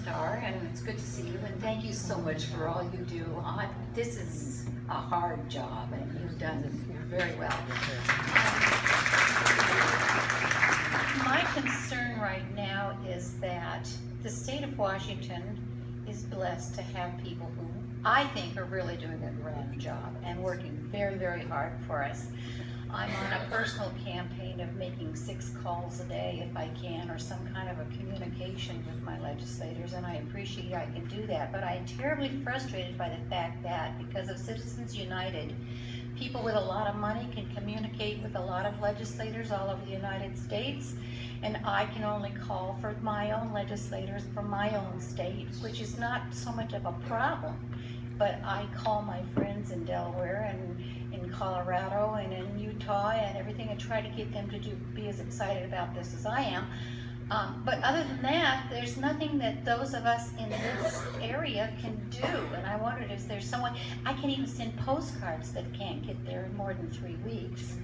are, and it's good to see you, and thank you so much for all you do. This is a hard job, and you've done it very well. My concern right now is that the state of Washington is blessed to have people who I think are really doing a grand job and working very, very hard for us. I'm on a personal campaign of making 6 calls a day if I can, or some kind of a communication with my legislators, and I appreciate I can do that. But I'm terribly frustrated by the fact that because of Citizens United, people with a lot of money can communicate with a lot of legislators all over the United States, and I can only call for my own legislators from my own state, which is not so much of a problem. But I call my friends in Delaware and in Colorado and in Utah and everything, and try to get them to be as excited about this as I am. But other than that, there's nothing that those of us in this area can do. And I wondered, is there someone, I can even send postcards that can't get there in more than 3 weeks.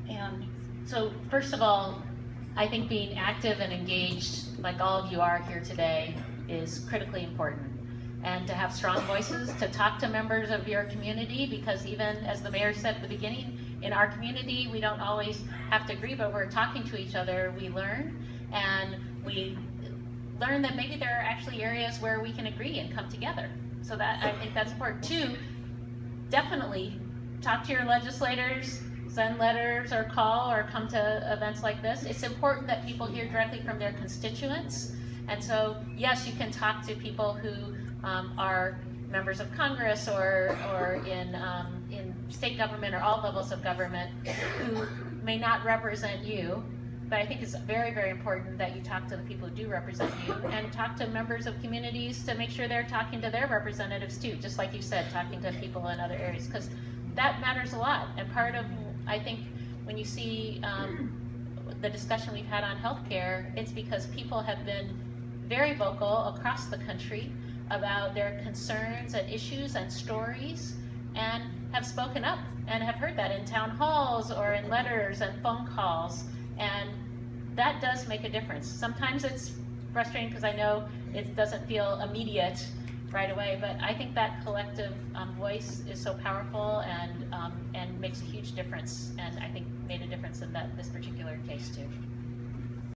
And so first of all, I think being active and engaged, like all of you are here today, is critically important. And to have strong voices, to talk to members of your community, because even as the mayor said at the beginning, in our community, we don't always have to agree, but we're talking to each other, we learn, and we learn that maybe there are actually areas where we can agree and come together. So that, I think that's important. 2, definitely talk to your legislators, send letters or call or come to events like this. It's important that people hear directly from their constituents. And so, yes, you can talk to people who are members of Congress or in state government or all levels of government who may not represent you, but I think it's very, very important that you talk to the people who do represent you and talk to members of communities to make sure they're talking to their representatives too, just like you said, talking to people in other areas, because that matters a lot. And part of, I think, when you see the discussion we've had on healthcare, it's because people have been very vocal across the country about their concerns and issues and stories, and have spoken up and have heard that in town halls or in letters and phone calls, and that does make a difference. Sometimes it's frustrating because I know it doesn't feel immediate right away, but I think that collective voice is so powerful and makes a huge difference, and I think made a difference in this particular case too.